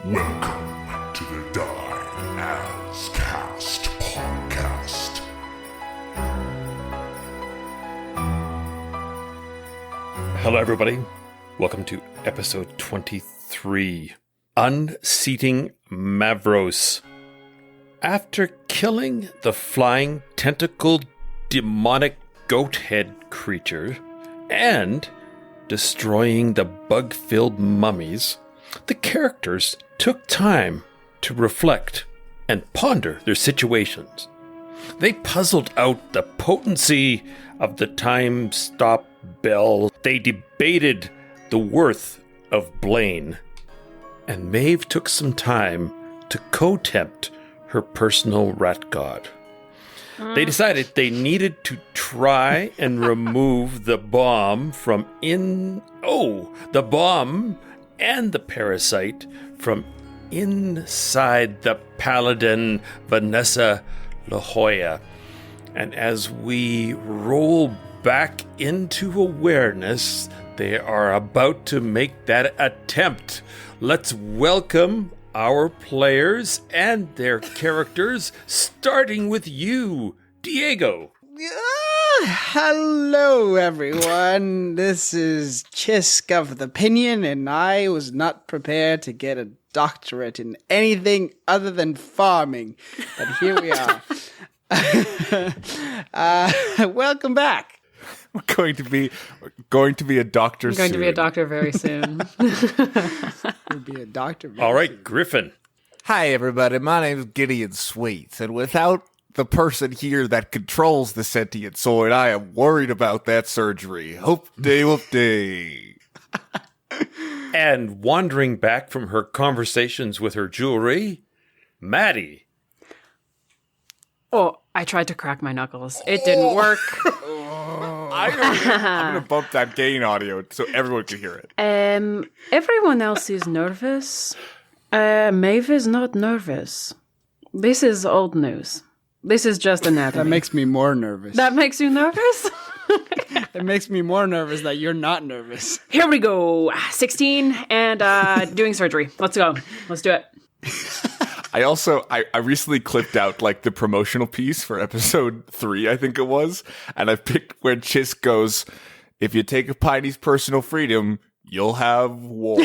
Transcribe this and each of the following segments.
Welcome to the Die As Cast podcast. Hello, everybody. Welcome to episode 23, Unseating Mavros. After killing the flying tentacled demonic goat-head creature and destroying the bug-filled mummies, the characters took time to reflect and ponder their situations. They puzzled out the potency of the time stop bell. They debated the worth of Blaine. And Maeve took some time to co-tempt her personal rat god. They decided they needed to try and remove the bomb the bomb and the parasite from inside the paladin Vanessa La Jolla. And as we roll back into awareness, they are about to make that attempt. Let's welcome our players and their characters, starting with you, Diego. Hello, everyone. This is Xisk of the Pinion, and I was not prepared to get a doctorate in anything other than farming. But here we are. Welcome back. We're going to be a doctor soon. I'm going to be a doctor very soon. We'll be a doctor. All right, Griffin. Hi, everybody. My name is Gideon Sweets, and without the person here that controls the sentient sword, I am worried about that surgery. Hope day. And wandering back from her conversations with her jewelry, Maddie. Oh, I tried to crack my knuckles. It didn't work. I'm going to bump that gain audio so everyone can hear it. Everyone else is nervous. Maeve is not nervous. This is old news. This is just anatomy. That makes me more nervous. That makes you nervous? It makes me more nervous that you're not nervous. Here we go. 16 and doing surgery. Let's go. Let's do it. I recently clipped out like the promotional piece for episode 3, I think it was, and I picked where Xisk goes, if you take a Piney's personal freedom, you'll have war.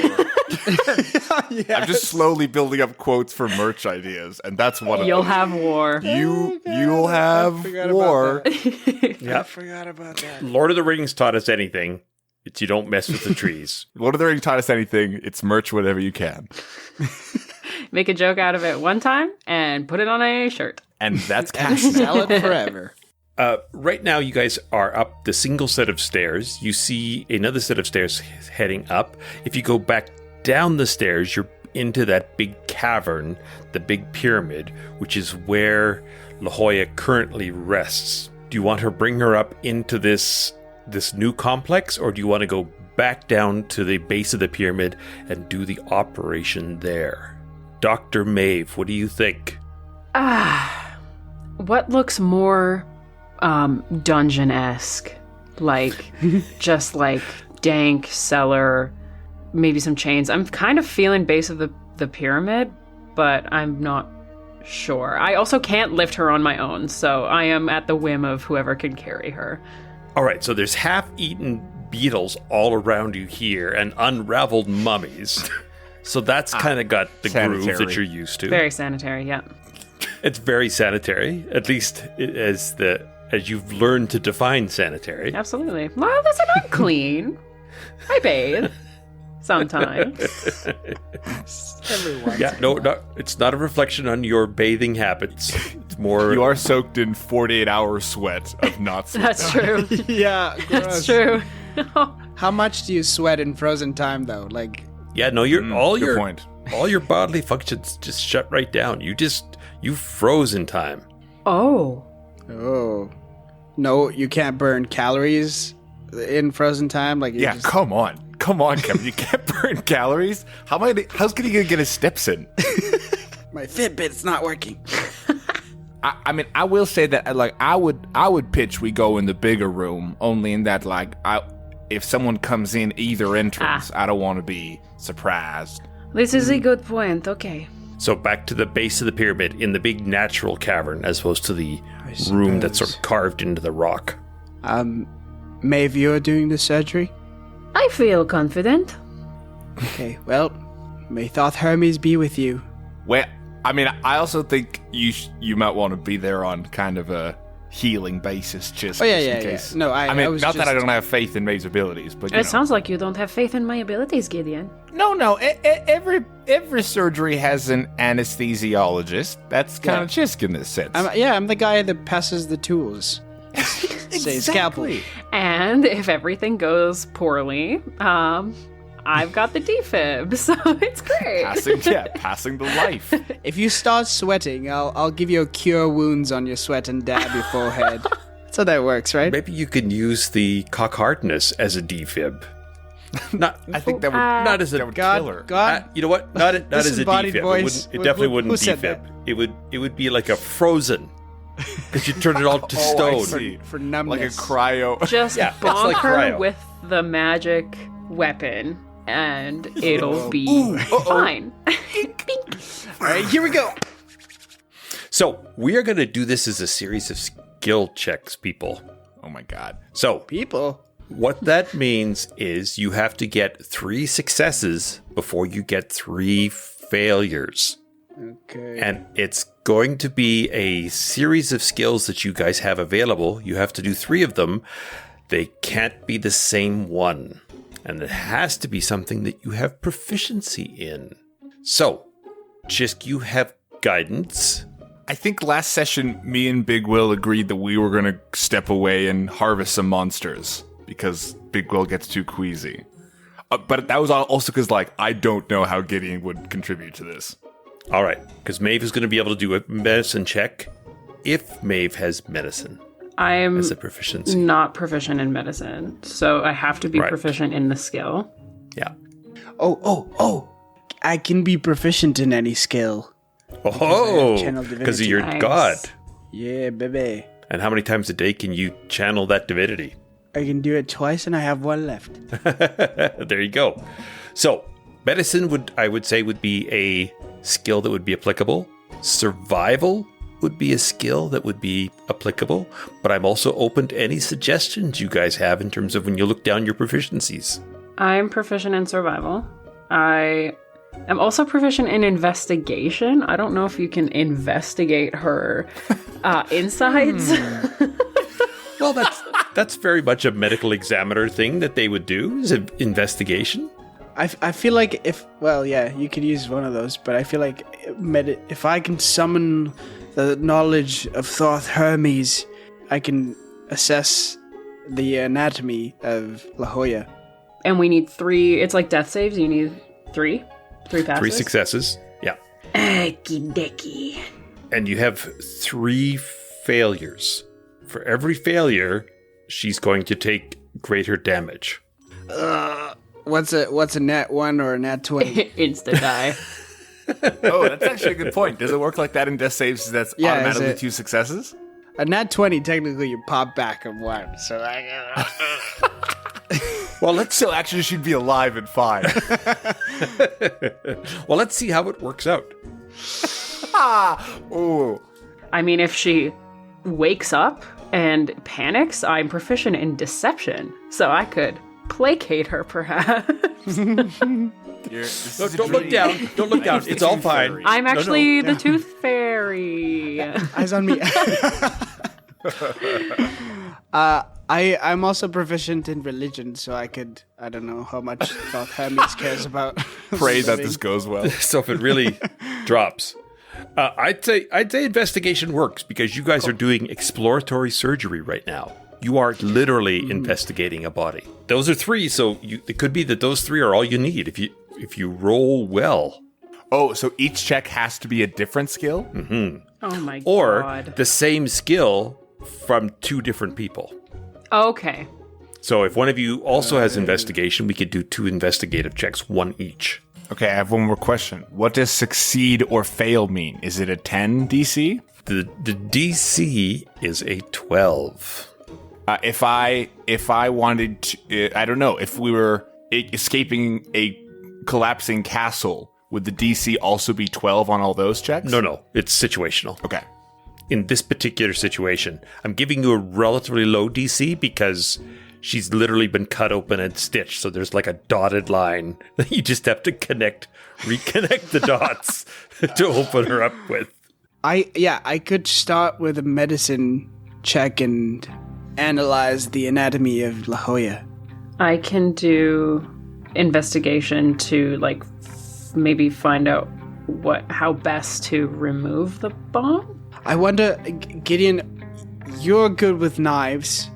Yes. I'm just slowly building up quotes for merch ideas, and that's one of them. You'll have war. You'll have war. I forgot about that. Lord of the Rings taught us anything. It's you don't mess with the trees. Lord of the Rings taught us anything. It's merch whatever you can. Make a joke out of it one time and put it on a shirt. And that's cash. Sell it forever. Right now, you guys are up the single set of stairs. You see another set of stairs heading up. If you go back down the stairs, you're into that big cavern, the big pyramid, which is where La Jolla currently rests. Do you want to bring her up into this new complex, or do you want to go back down to the base of the pyramid and do the operation there? Dr. Maeve, what do you think? What looks more dungeon-esque? Like, just like dank cellar, maybe some chains. I'm kind of feeling base of the pyramid, but I'm not sure. I also can't lift her on my own, so I am at the whim of whoever can carry her. All right, so there's half-eaten beetles all around you here and unraveled mummies. So that's kind of got the groove that you're used to. Very sanitary, yeah. It's very sanitary, at least as you've learned to define sanitary. Absolutely. Well, listen, I'm clean. I bathe. Sometimes. Everyone. Yeah, no, it's not a reflection on your bathing habits. It's more... You are soaked in 48-hour sweat of not sleeping. That's true. Yeah, That's true. How much do you sweat in frozen time, though? Like... Yeah, no, good point. All your bodily functions just shut right down. You froze in time. Oh. No, you can't burn calories in frozen time. Like come on, Kevin. You can't burn calories. How's he gonna get his steps in? My Fitbit's not working. I mean, I will say that like I would pitch we go in the bigger room, only in that like if someone comes in either entrance, I don't want to be surprised. This is a good point. Okay. So back to the base of the pyramid in the big natural cavern as opposed to the room that's sort of carved into the rock. Maeve, you're doing the surgery? I feel confident. Okay, well, may Thoth Hermes be with you. Well, I mean, I also think you might want to be there on kind of a healing basis, just in case. No, I mean, was not that I just- don't have faith in Maeve's abilities, but you know. It sounds like you don't have faith in my abilities, Gideon. No. Every surgery has an anesthesiologist. That's kind of Xisk in this sense. I'm the guy that passes the tools. Say Scalpel. And if everything goes poorly, I've got the defib, so it's great. Passing the life. If you start sweating, I'll give you a cure wounds on your sweat and dab your forehead. That's how that works, right? Maybe you can use the cock hardness as a defib. I think that would Not as a God, you know what? Not as a Disembodied defib. voice. It definitely Who wouldn't said defib. that? It would be like a frozen, because you turn it all to I stone. see. for Like a numbness. cryo. Just Yeah, it's bonk like her cryo. with the magic weapon, and it'll be fine. All right, here we go. So we are going to do this as a series of skill checks, people. Oh my god. So People. what that means is you have to get 3 successes before you get 3 failures. Okay. And it's going to be a series of skills that you guys have available. You have to do 3 of them. They can't be the same one. And it has to be something that you have proficiency in. So, Xisk, you have guidance. I think last session, me and Big Will agreed that we were going to step away and harvest some monsters because Big Will gets too queasy. But that was also because, I don't know how Gideon would contribute to this. All right, because Maeve is going to be able to do a medicine check if Maeve has medicine I'm as a proficiency. not proficient in medicine, so I have to be Right. proficient in the skill. Yeah. Oh. I can be proficient in any skill. Oh, channel because of divinity. your Nice. god. Yeah, baby. And how many times a day can you channel that divinity? I can do it twice and I have one left. There you go. So, medicine would be a skill that would be applicable. Survival would be a skill that would be applicable. But I'm also open to any suggestions you guys have in terms of when you look down your proficiencies. I'm proficient in survival. I am also proficient in investigation. I don't know if you can investigate her insides. Well, that's very much a medical examiner thing that they would do, is an investigation. I feel like you could use one of those, but I feel like if I can summon the knowledge of Thoth Hermes, I can assess the anatomy of La Jolla. And we need 3. It's like death saves. You need 3 passes. 3 successes. Yeah. Okie dokie. And you have 3 failures. For every failure, she's going to take greater damage. What's a nat 1 or a nat 20? Insta die. Oh, that's actually a good point. Does it work like that in death saves? That's Yeah, is automatically it- 2 successes? A nat 20, technically you pop back of 1. So Well, let's Actually, she'd be alive and fine. let's see how it works out. Ooh. I mean, if she wakes up and panics, I'm proficient in deception. So I could placate her, perhaps. Don't look down. Don't look down. It's all fine. I'm actually no. the Tooth Fairy. eyes on me. I'm also proficient in religion, so I don't know how much Thoth Hermes cares about. Pray that living. this goes well. So if it really drops, I'd say investigation works because you guys are doing exploratory surgery right now. You are literally investigating a body. Those are 3, so it could be that those 3 are all you need if you roll well, Oh, so each check has to be a different skill? Oh my or god. the same skill from 2 different people. Okay. So if one of you also has investigation, we could do 2 investigative checks, 1 each. Okay, I have one more question. What does succeed or fail mean? Is it a 10 DC? The DC is a 12. If I wanted to, I don't know, if we were escaping a collapsing castle, would the DC also be 12 on all those checks? No, it's situational. Okay. In this particular situation, I'm giving you a relatively low DC because she's literally been cut open and stitched. So there's like a dotted line that you just have to reconnect the dots to open her up with. I could start with a medicine check and analyze the anatomy of La Jolla. I can do investigation to maybe find out how best to remove the bomb. I wonder, Gideon, you're good with knives,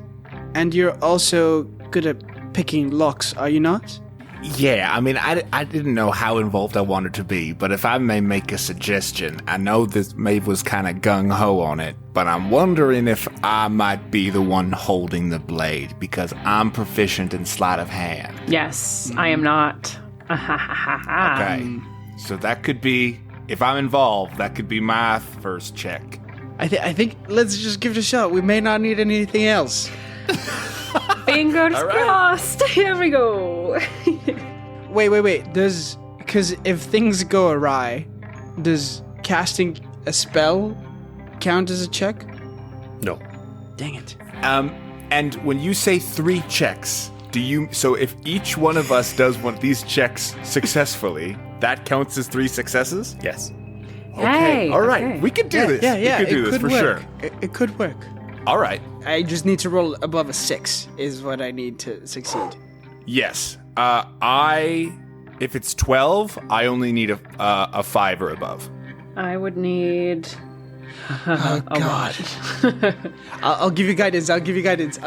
and you're also good at picking locks, are you not? Yeah, I mean, I didn't know how involved I wanted to be, but if I may make a suggestion, I know that Maeve was kind of gung-ho on it, but I'm wondering if I might be the one holding the blade, because I'm proficient in sleight of hand. Yes, I am not. Okay, so that could be, if I'm involved, that could be my first check. I think let's just give it a shot. We may not need anything else. Fingers crossed. Here we go. Wait. Because if things go awry, does casting a spell count as a check? No. Dang it. And when you say 3 checks, so if each one of us does one of these checks successfully, that counts as 3 successes? Yes. Hey, All right. okay. We can do this. Yeah. We can do it this could for work. sure. It could work. All right. I just need to roll above a 6 is what I need to succeed. Yes. If it's 12, I only need a 5 or above. I would need. Oh, God. I'll give you guidance. Guidance.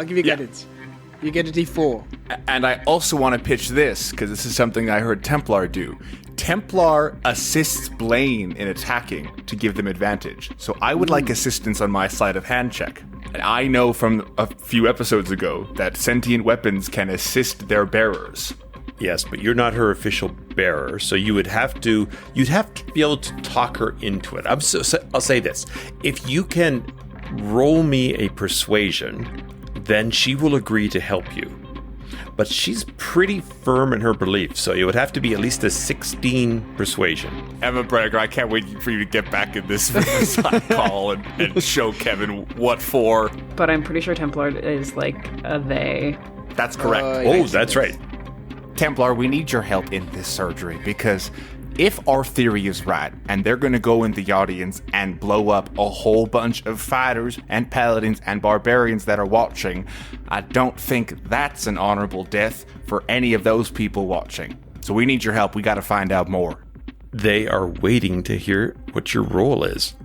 You get a D4. And I also want to pitch this, because this is something I heard Templar do. Templar assists Blaine in attacking to give them advantage. So I would like assistance on my sleight of hand check. And I know from a few episodes ago that sentient weapons can assist their bearers. Yes, but you're not her official bearer, so you'd have to be able to talk her into it. I'll say this. If you can roll me a persuasion, then she will agree to help you. But she's pretty firm in her belief, so it would have to be at least a 16 persuasion. Emma Bragger, I can't wait for you to get back in this side call and show Kevin what for. But I'm pretty sure Templar is like a they. That's correct. Oh, that's right. Templar, we need your help in this surgery, because if our theory is right, and they're going to go in the audience and blow up a whole bunch of fighters and paladins and barbarians that are watching, I don't think that's an honorable death for any of those people watching. So we need your help. We got to find out more. They are waiting to hear what your role is.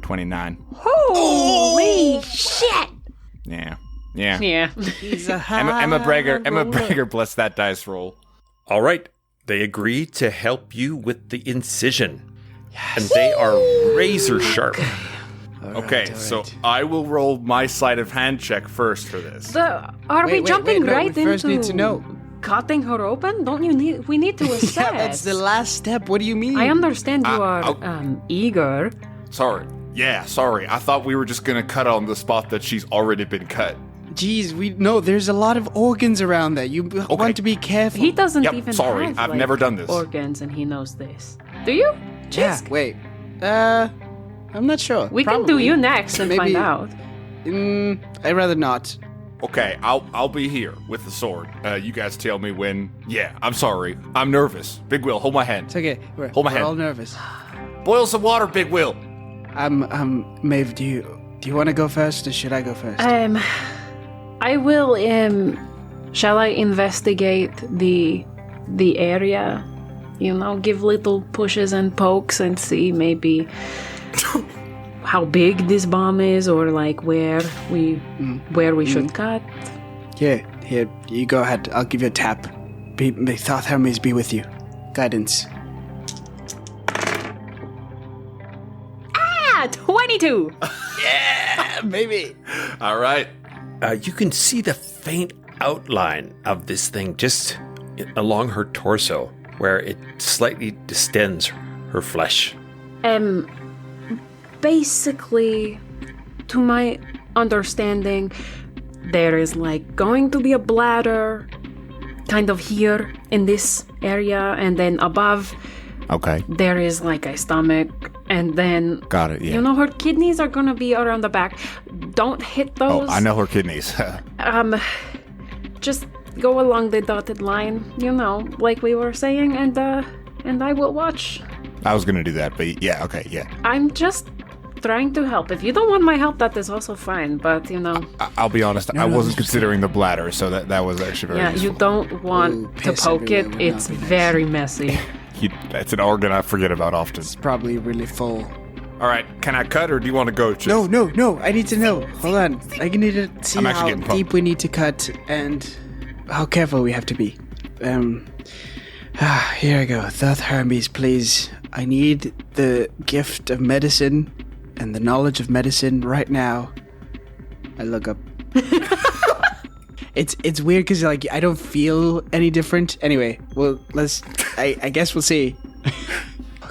29. Holy shit! Yeah. Yeah. Emma Bragger, bless that dice roll. All right. They agree to help you with the incision. Yes. And they are razor sharp. Okay, so I will roll my sleight of hand check first for this. Are we jumping right we first into need to know. cutting her open? We need to assess. Yeah, that's the last step. What do you mean? I understand you are eager. Sorry. I thought we were just going to cut on the spot that she's already been cut. Jeez, there's a lot of organs around there. You want to be careful. He doesn't even sorry, have, I've never done this. Organs, and he knows this. Do you? Yeah, Xisk? wait. I'm not sure. We Probably. can do you next and Maybe- find out. I'd rather not. Okay, I'll be here with the sword. You guys tell me when. Yeah, I'm sorry. I'm nervous. Big Will, hold my hand. It's okay. Hold my we're hand. all nervous. Boil some water, Big Will. Maeve, do you want to go first, or should I go first? I will. Shall I investigate the area? Give little pushes and pokes and see maybe how big this bomb is, or like where we should cut. Here, you go ahead. I'll give you a tap. May Thoth Hermes be with you. Guidance. 22. Yeah, baby. All right. You can see the faint outline of this thing just along her torso, where it slightly distends her flesh. Basically, to my understanding, there is like going to be a bladder, kind of here in this area, and then above Okay. there is like a stomach, and then Got it, yeah. you know her kidneys are gonna be around the back. Don't hit those. Oh, I know her kidneys. Just go along the dotted line, you know, like we were saying, and I will watch. I was going to do that, but yeah, okay, yeah. I'm just trying to help. If you don't want my help, that is also fine, but you know. I'll be honest, I wasn't considering the bladder, so that was actually very Yeah, useful. you don't want to piss poke it. everywhere would It's not be nice. very messy. That's an organ I forget about often. It's probably really full. All right, can I cut or do you want to go? Xisk? No, I need to know. Hold on. I need to see I'm actually how getting pumped. deep we need to cut and how careful we have to be. Here I go. Thoth Hermes, please. I need the gift of medicine and the knowledge of medicine right now. I look up. It's weird because like I don't feel any different. Anyway, well I guess we'll see.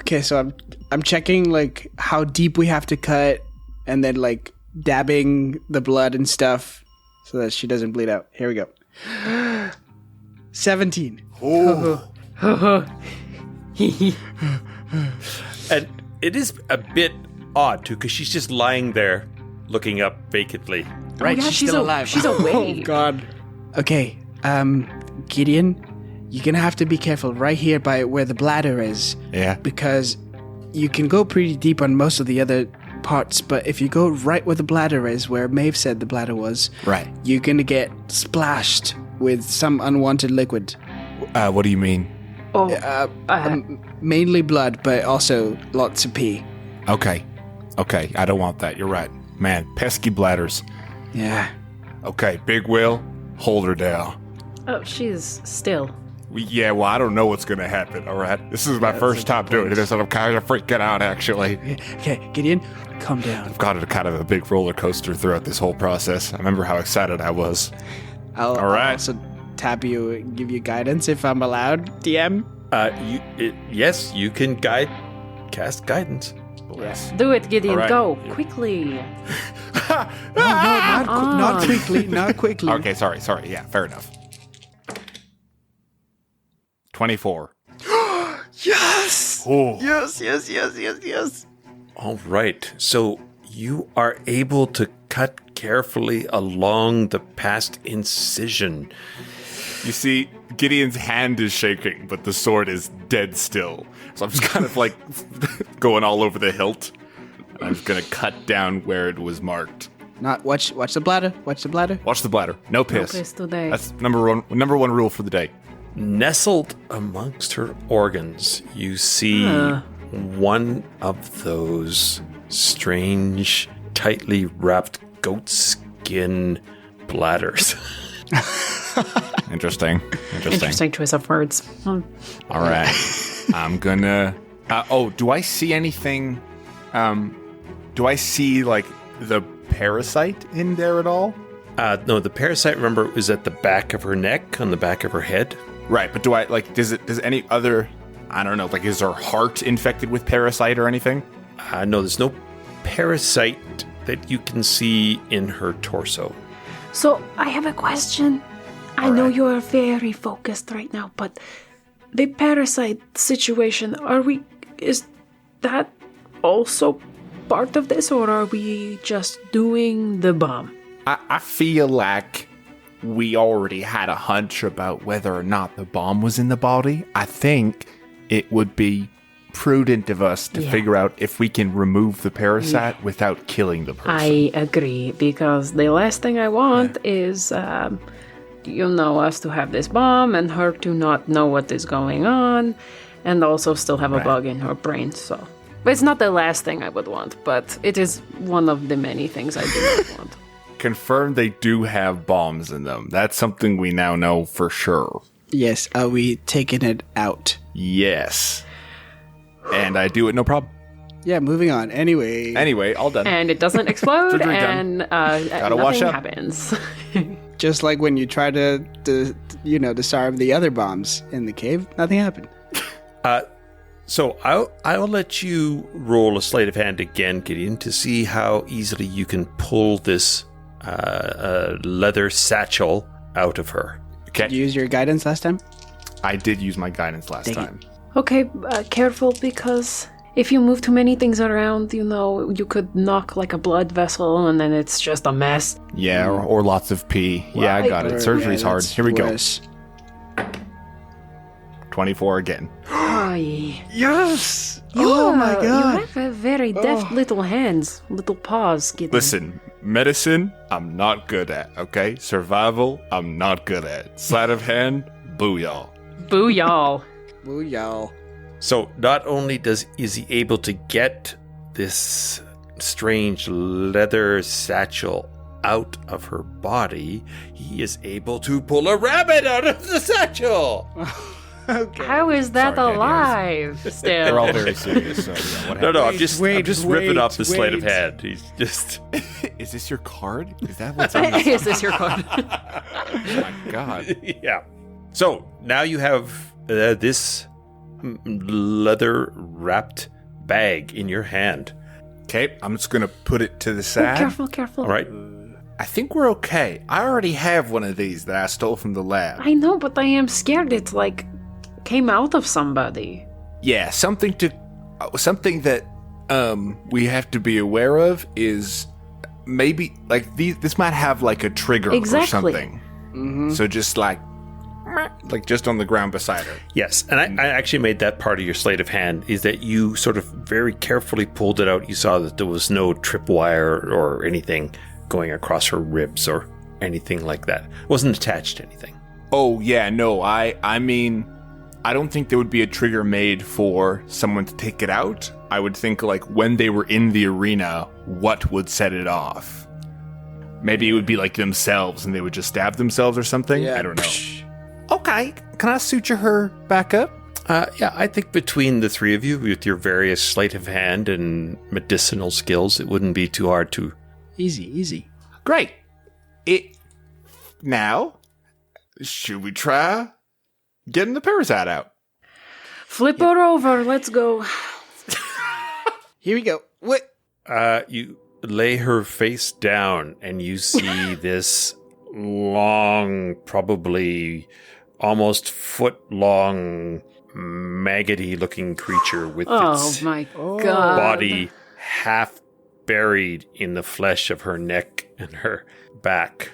Okay, so I'm checking like how deep we have to cut, and then like dabbing the blood and stuff so that she doesn't bleed out. Here we go. 17. And it is a bit odd, too, because she's just lying there looking up vacantly. Right, Oh, yeah, she's still alive. She's awake. Oh God. Okay, Gideon, you're gonna have to be careful right here by where the bladder is. Yeah. Because you can go pretty deep on most of the other parts, but if you go right where the bladder is, where Maeve said the bladder was, Right. you're gonna get splashed with some unwanted liquid. What do you mean? Oh, Mainly blood, but also lots of pee. Okay, I don't want that. You're right. Man, pesky bladders. Yeah. Okay, Big Will, hold her down. oh, she's still. Yeah, well, I don't know what's going to happen, all right? This is my first time doing this, and I'm kind of freaking out, actually. Okay, Gideon, calm down. I've got kind of a big roller coaster throughout this whole process. I remember how excited I was. I'll right. also tap you and give you guidance if I'm allowed, DM. Yes, you can cast guidance. Bless. Do it, Gideon. All right. Go quickly. Not quickly, not quickly. Okay, sorry. Yeah, fair enough. 24. Yes! Oh. Yes. All right. So you are able to cut carefully along the past incision. You see, Gideon's hand is shaking, but the sword is dead still. So I'm just kind of like going all over the hilt. I'm just gonna cut down where it was marked. Not watch the bladder. Watch the bladder. Watch the bladder. No piss. piss today. That's number one rule for the day. Nestled amongst her organs, you see one of those strange, tightly wrapped goatskin bladders. Interesting. Interesting choice of words. All right. I'm gonna. Do I see anything? Do I see like the parasite in there at all? No, the parasite, remember, is at the back of her neck, on the back of her head. Right, but do I like? Does any other? I don't know. Like, is her heart infected with parasite or anything? No, there's no parasite that you can see in her torso. So, I have a question. I know you're very focused right now, but the parasite situation, is that also part of this, or are we just doing the bomb? I feel like we already had a hunch about whether or not the bomb was in the body. I think it would be prudent of us to figure out if we can remove the parasite without killing the person. I agree, because the last thing I want is, us to have this bomb and her to not know what is going on, and also still have a bug in her brain, so. It's not the last thing I would want, but it is one of the many things I do not want. Confirmed they do have bombs in them. That's something we now know for sure. Yes, are we taking it out? Yes. And I do it no problem. Yeah, moving on. Anyway, All done. And it doesn't explode, Surgery and Gotta wash nothing up. happens. just like when you try to disarm the other bombs in the cave, nothing happened. So I'll let you roll a sleight of hand again, Gideon, to see how easily you can pull this leather satchel out of her. Did you use your guidance last time? I did use my guidance last time. Okay, careful, because if you move too many things around, you could knock like a blood vessel and then it's just a mess. Yeah, or lots of pee. Yeah, I got it. Surgery's hard. that's Here we worse. go. 24 again. Ay. Yes! Oh my god! You have very deft little hands, little paws. Gideon. Listen, medicine, I'm not good at, okay? Survival, I'm not good at. Sleight of hand, boo y'all. Boo y'all. Ooh, y'all. So not only is he able to get this strange leather satchel out of her body, he is able to pull a rabbit out of the satchel. Okay. How is that Sorry, alive still? They're all very serious, so yeah, what happened? No, I'm just ripping off the sleight of wait. hand. He's just Is this your card? Is that what's on this? Is this your card? Oh my god. yeah. So now you have this leather wrapped bag in your hand. Okay, I'm just gonna put it to the Oh, side. careful. All right. I think we're okay. I already have one of these that I stole from the lab. I know, but I am scared it's like came out of somebody. Yeah, something that we have to be aware of is maybe like this might have like a trigger Exactly. or something. So just like just on the ground beside her. Yes, and I actually made that part of your sleight of hand, is that you sort of very carefully pulled it out. You saw that there was no tripwire or anything going across her ribs or anything like that. It wasn't attached to anything. Oh yeah, no, I mean, I don't think there would be a trigger made for someone to take it out. I would think like when they were in the arena, what would set it off? Maybe it would be like themselves and they would just stab themselves or something. Yeah. I don't know. Okay, can I suture her back up? Yeah, I think between the three of you, with your various sleight of hand and medicinal skills, it wouldn't be too hard to... Easy. Great. Now, should we try getting the parasite out? Flip her over. Let's go. Here we go. What? You lay her face down and you see this long, probably almost foot-long, maggoty-looking creature with Oh its my god. body half buried in the flesh of her neck and her back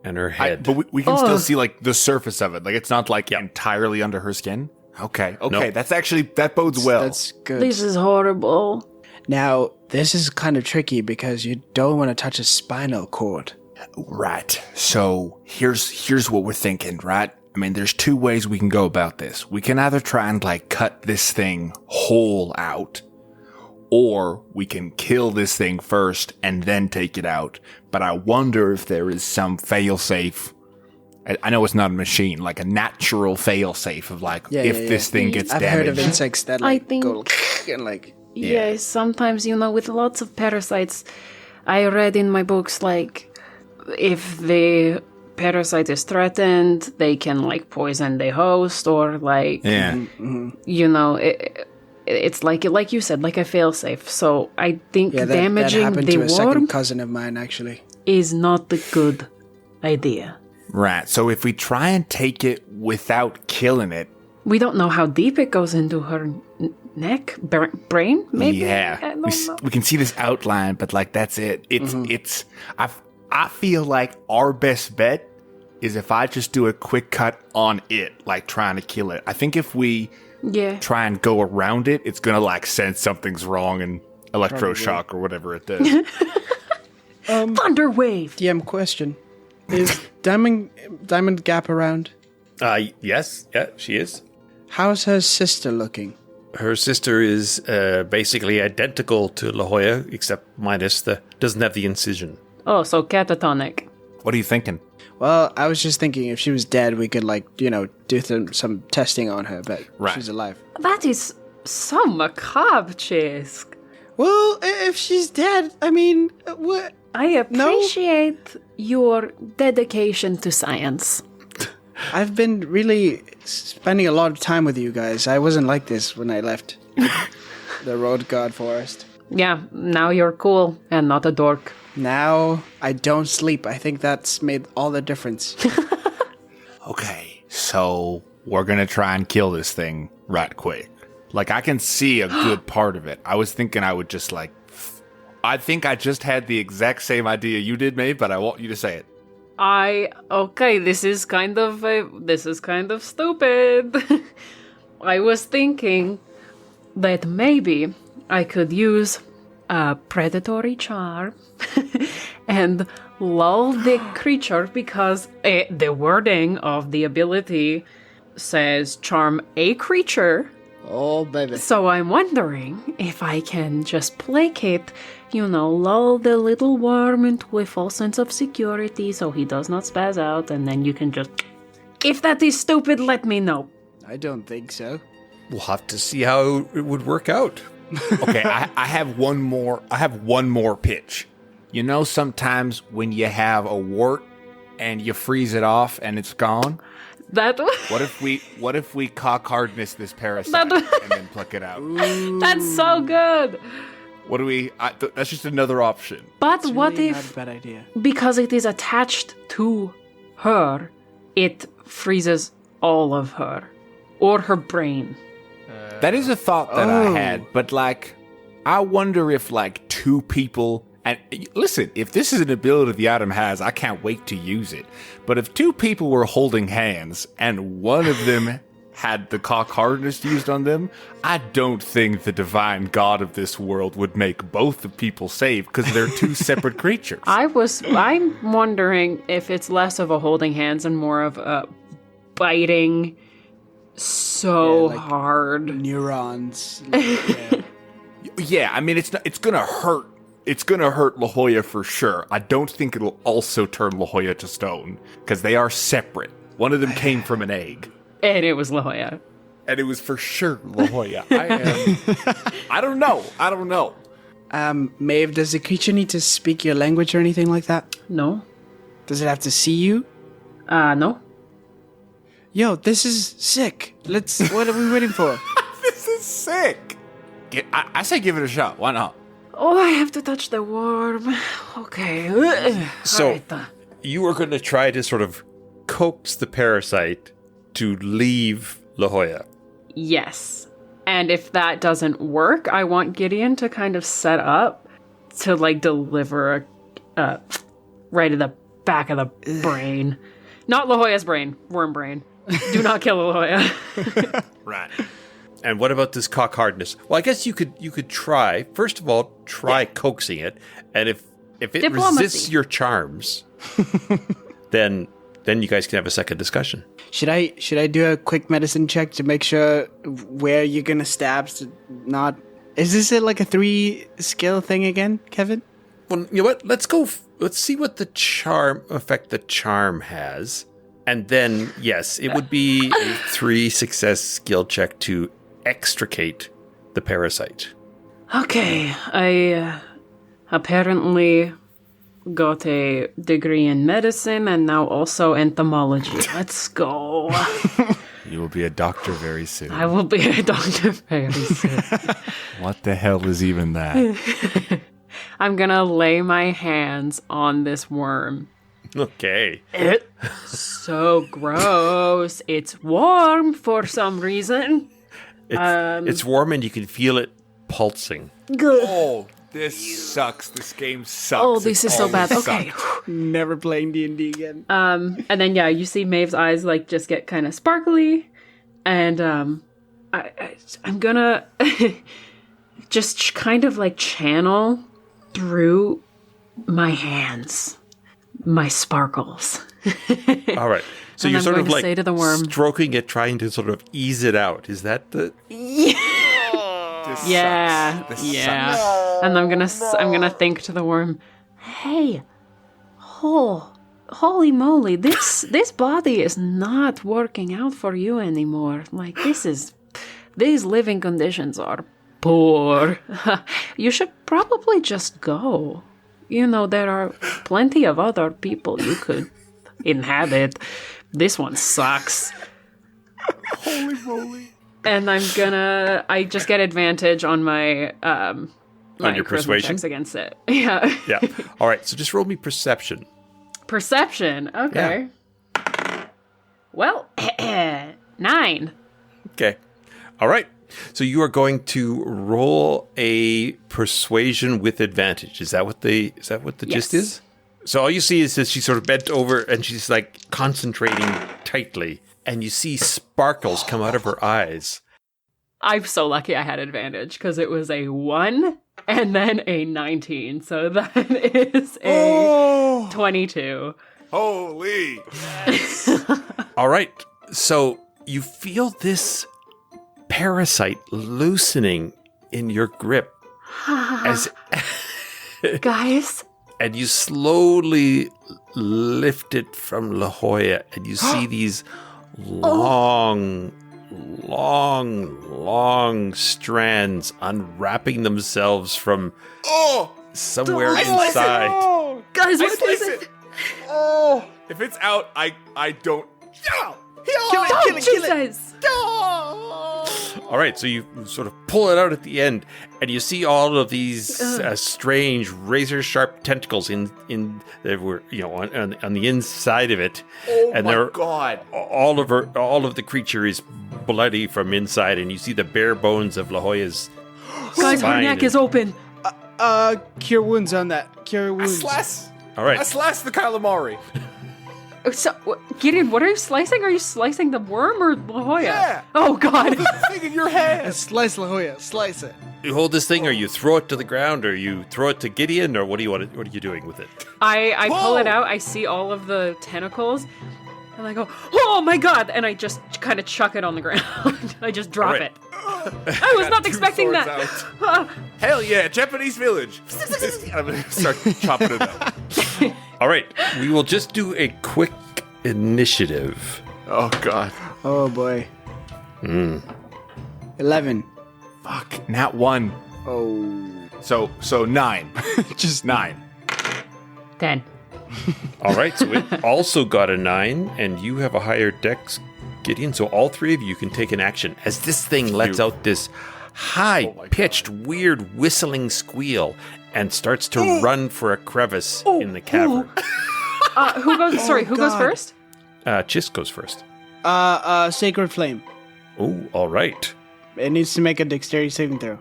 and her head. But we can Oh. still see like the surface of it. Like it's not like entirely under her skin. Okay. Nope. That bodes well. That's good. This is horrible. Now, this is kind of tricky because you don't want to touch a spinal cord. Right. So here's what we're thinking, right? I mean, there's two ways we can go about this. We can either try and like cut this thing whole out, or we can kill this thing first and then take it out. But I wonder if there is some fail-safe. I know it's not a machine, like a natural fail-safe of like, this thing gets I've damaged. heard of insects that I like think- go and like... Yeah, sometimes, with lots of parasites, I read in my books, like, if the parasite is threatened, they can, like, poison the host, or, like, Yeah. it's like you said, like a failsafe. So I think Yeah, that damaging happened the to a second worm cousin of mine, actually. is not a good idea. Right. So if we try and take it without killing it, We don't know how deep it goes into her neck, brain, maybe? yeah, I don't know. we can see this outline, but like that's it. It's I feel like our best bet is if I just do a quick cut on it, like trying to kill it. I think if we Yeah. try and go around it, it's gonna like sense something's wrong and electroshock or whatever it does. Thunder wave. DM question. Is Diamond Gap around? Yes, yeah, she is. How's her sister looking? Her sister is basically identical to La Jolla, except minus doesn't have the incision. Oh, so catatonic. What are you thinking? Well, I was just thinking if she was dead, we could, like, do some testing on her, but Right. she's alive. That is so macabre, Xisk. Well, if she's dead, I mean, what? I appreciate your dedication to science. I've been really spending a lot of time with you guys. I wasn't like this when I left the Road God Forest. Yeah, now you're cool and not a dork. Now I don't sleep. I think that's made all the difference. Okay, so we're gonna try and kill this thing right quick. Like, I can see a good part of it. I was thinking I would just, like... I think I just had the exact same idea you did, Maeve, but I want you to say it. Okay, this is kind of stupid. I was thinking that maybe I could use a predatory charm and lull the creature, because the wording of the ability says charm a creature. Oh, baby. So I'm wondering if I can just placate, lull the little worm into a false sense of security so he does not spaz out, and then you can just... If that is stupid, let me know. I don't think so. We'll have to see how it would work out. Okay, I have one more pitch. You know, sometimes when you have a wart and you freeze it off and it's gone? That What if we cock hardness this parasite and then pluck it out? That's so good. What do we... that's just another option. But It's what really if... not a bad idea. Because it is attached to her, it freezes all of her. Or her brain. That is a thought that I had, but, like, I wonder if, like, two people... And listen, if this is an ability the item has, I can't wait to use it. But if two people were holding hands and one of them had the cock hardness used on them, I don't think the divine god of this world would make both the people safe, because they're two separate creatures. I'm wondering if it's less of a holding hands and more of a biting so like hard. Neurons. Yeah. Yeah, I mean, it's gonna hurt. It's gonna hurt La Jolla for sure. I don't think it'll also turn La Jolla to stone, because they are separate. One of them came from an egg. And it was La Jolla. And it was for sure La Jolla. I don't know. Maeve, does the creature need to speak your language or anything like that? No. Does it have to see you? No. Yo, this is sick. What are we waiting for? This is sick. I say give it a shot. Why not? Oh, I have to touch the worm. Okay. So, All right. you are going to try to sort of coax the parasite to leave La Jolla. Yes. And if that doesn't work, I want Gideon to kind of set up to, like, deliver a right in the back of the brain. Not La Jolla's brain. Worm brain. Do not kill La Jolla. Right. And what about this cock hardness? Well, I guess you could try. First of all, try coaxing it, and if it Diplomacy. resists your charms, then you guys can have a second discussion. Should I do a quick medicine check to make sure where you're gonna stab? Not. Is this like a 3 skill thing again, Kevin? Well, you know what? Let's go. Let's see what the charm effect the charm has, and then yes, it would be a 3 success skill check to extricate the parasite. Okay. I apparently got a degree in medicine and now also entomology. Let's go. You will be a doctor very soon. I will be a doctor very soon. What the hell is even that? I'm gonna lay my hands on this worm. Okay. So gross. It's warm for some reason. It's warm and you can feel it pulsing. Oh, this sucks. This game sucks. Oh, this is so bad. Always Okay. sucked. Never playing D&D again. And then yeah, you see Maeve's eyes like just get kind of sparkly, and I'm gonna just kind of like channel through my hands, my sparkles. All right. So And you're I'm sort going of to like say to the worm- stroking it, trying to sort of ease it out. Is that the? This Yeah, sucks. This yeah. sucks. And I'm gonna think to the worm, hey, holy moly, this body is not working out for you anymore. Like these living conditions are poor. You should probably just go. There are plenty of other people you could inhabit. This one sucks. Holy moly. And I just get advantage on my my your charisma persuasion? checks against it. Yeah. Yeah. All right. So just roll me perception. Perception. Okay. Well, 9. Okay. All right. So you are going to roll a persuasion with advantage. Is that what the gist is? So all you see is that she's sort of bent over and she's like concentrating tightly, and you see sparkles come out of her eyes. I'm so lucky I had advantage because it was a 1 and then a 19. So that is a 22. Holy! All right. So you feel this parasite loosening in your grip as Guys, and you slowly lift it from La Jolla, and you see these long strands unwrapping themselves from somewhere inside. guys, I what slice is it. it? If it's out, I don't. Kill it, Jesus! All right, so you sort of pull it out at the end, and you see all of these strange razor-sharp tentacles in that were on the inside of it, and my God! all of the creature is bloody from inside, and you see the bare bones of La Jolla's Guys, her spine neck and- is open. Cure wounds on that. Cure wounds. All right. I sliced the calamari. So, Gideon, what are you slicing? Are you slicing the worm or La Jolla? Yeah. Oh, God. Thing in your hand. Slice La Jolla. Slice it. You hold this thing, or you throw it to the ground, or you throw it to Gideon, or what are you doing with it? I pull it out. I see all of the tentacles. And I go, oh, my God. And I just kind of chuck it on the ground. I just drop All right. it. I was not expecting that. Hell yeah, Japanese village. I'm gonna start chopping it up. All right, we will just do a quick initiative. Oh God. Oh boy. 11. Fuck. Nat 1. Oh. So 9. Just 9. 10. All right, so it also got a 9, and you have a higher dex, Gideon, so all three of you can take an action as this thing lets out this high-pitched, weird whistling squeal and starts to run for a crevice in the cavern. Who goes? Sorry, who goes God. first? Xisk goes first. Sacred Flame. Oh, all right. It needs to make a dexterity saving throw.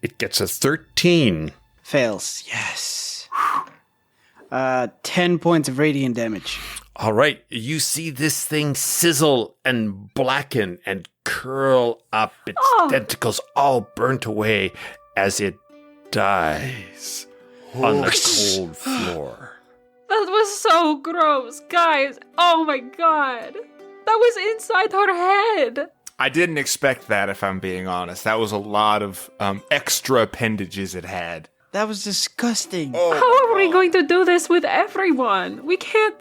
It gets a 13. Fails. Yes. 10 points of radiant damage. All right, you see this thing sizzle and blacken and curl up, its tentacles all burnt away as it dies on the cold floor. That was so gross, guys. Oh my God. That was inside her head. I didn't expect that, if I'm being honest. That was a lot of extra appendages it had. That was disgusting. How are we going to do this with everyone? We can't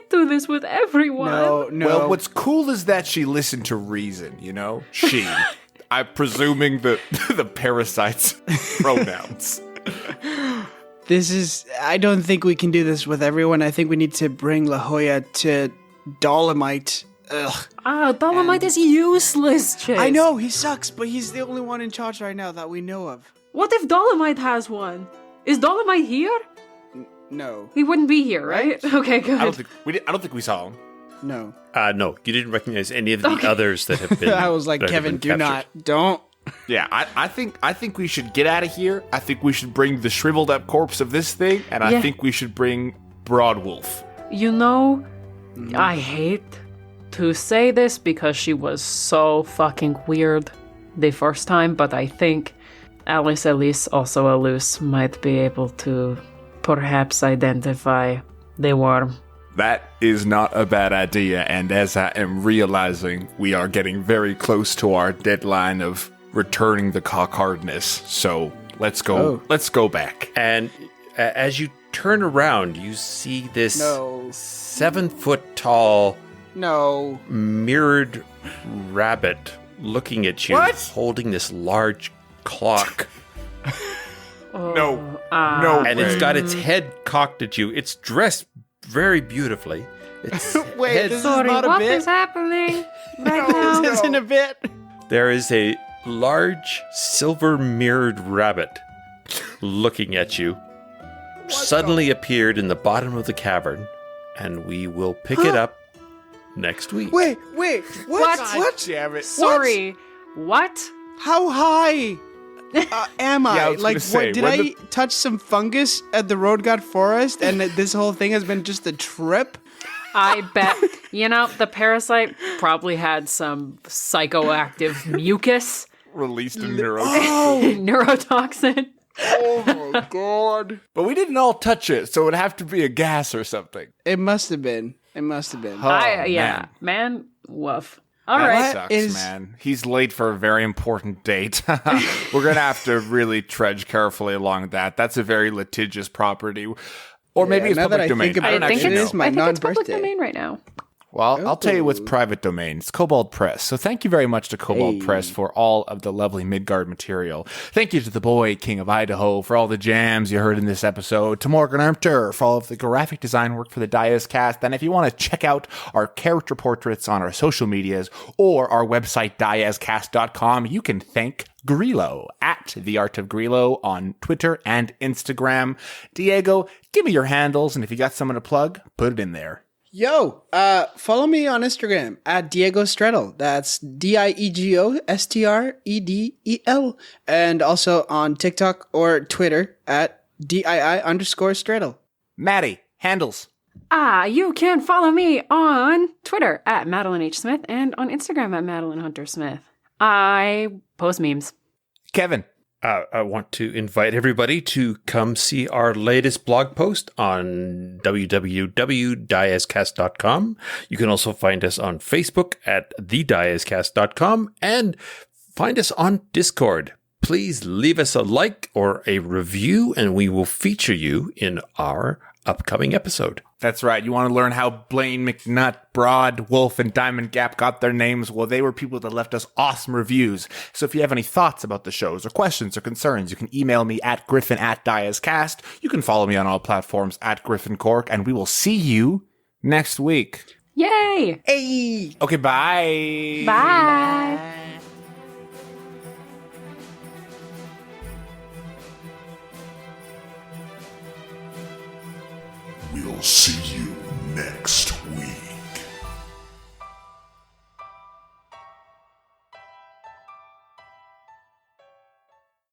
do this with everyone. No. Well, what's cool is that she listened to reason, you know? She. I'm presuming the parasite's pronouns. I don't think we can do this with everyone. I think we need to bring La Jolla to Dolomite. Ugh. Dolomite is useless, Chase. I know, he sucks, but he's the only one in charge right now that we know of. What if Dolomite has one? Is Dolomite here? No. He wouldn't be here, right? Okay, good. I don't think we saw him. No. No, you didn't recognize any of the others that have been. I was like, that have Kevin, been do captured. not. Don't. Yeah, I think we should get out of here. I think we should bring the shriveled up corpse of this thing, and I Yeah. think we should bring Broadwolf. You know, I hate to say this because she was so fucking weird the first time, but I think Alice Elise, also a loose, might be able to perhaps identify the worm. That is not a bad idea, and as I am realizing, we are getting very close to our deadline of returning the cock-hardness. So let's go. Oh. Let's go back. And as you turn around, you see this No. 7-foot tall No. mirrored rabbit looking at you, What? holding this large clock. No, no, And it's got its head cocked at you. It's dressed very beautifully. Its Wait, head- this is not a bit. happening right now? This isn't a bit. There is a large silver mirrored rabbit looking at you. Suddenly appeared in the bottom of the cavern, and we will pick it up next week. Wait, what? What? Damn it. Sorry. What? How high am I? Yeah, I was like, gonna say, what, did when I the- touch some fungus at the Road God Forest and this whole thing has been just a trip? I bet. The parasite probably had some psychoactive mucus, Released a neurotoxin. Oh my god. But we didn't all touch it, so it would have to be a gas or something. It must have been. Man, woof. All That right. sucks, is- man. He's late for a very important date. We're going to have to really trudge carefully along that. That's a very litigious property. Or maybe it's now that public I domain. think about don't it, actually it know. is my I think it's public non-birthday. domain right now. Well, I'll tell you what's private domain. It's Kobold Press. So thank you very much to Kobold Press for all of the lovely Midgard material. Thank you to the boy, King of Idaho, for all the jams you heard in this episode. To Morgan Ermter for all of the graphic design work for the Dias cast. And if you want to check out our character portraits on our social medias or our website, diascast.com, you can thank Grillo at The Art of Grillo on Twitter and Instagram. Diego, give me your handles, and if you got someone to plug, put it in there. Yo, follow me on Instagram at Diego Stredel. That's DIEGOSTREDEL. And also on TikTok or Twitter at DII_Stredel. Maddie, handles. You can follow me on Twitter at Madeline H. Smith and on Instagram at Madeline Hunter Smith. I post memes. Kevin. I want to invite everybody to come see our latest blog post on www.diascast.com. You can also find us on Facebook at thediascast.com and find us on Discord. Please leave us a like or a review and we will feature you in our upcoming episode. That's right. You want to learn how Blaine, McNutt, Broad, Wolf, and Diamond Gap got their names? Well, they were people that left us awesome reviews. So if you have any thoughts about the shows or questions or concerns, you can email me at griffin@diascast. You can follow me on all platforms at Griffin Cork, and we will see you next week. Yay! Hey! Okay, bye. Bye. We'll see you next week.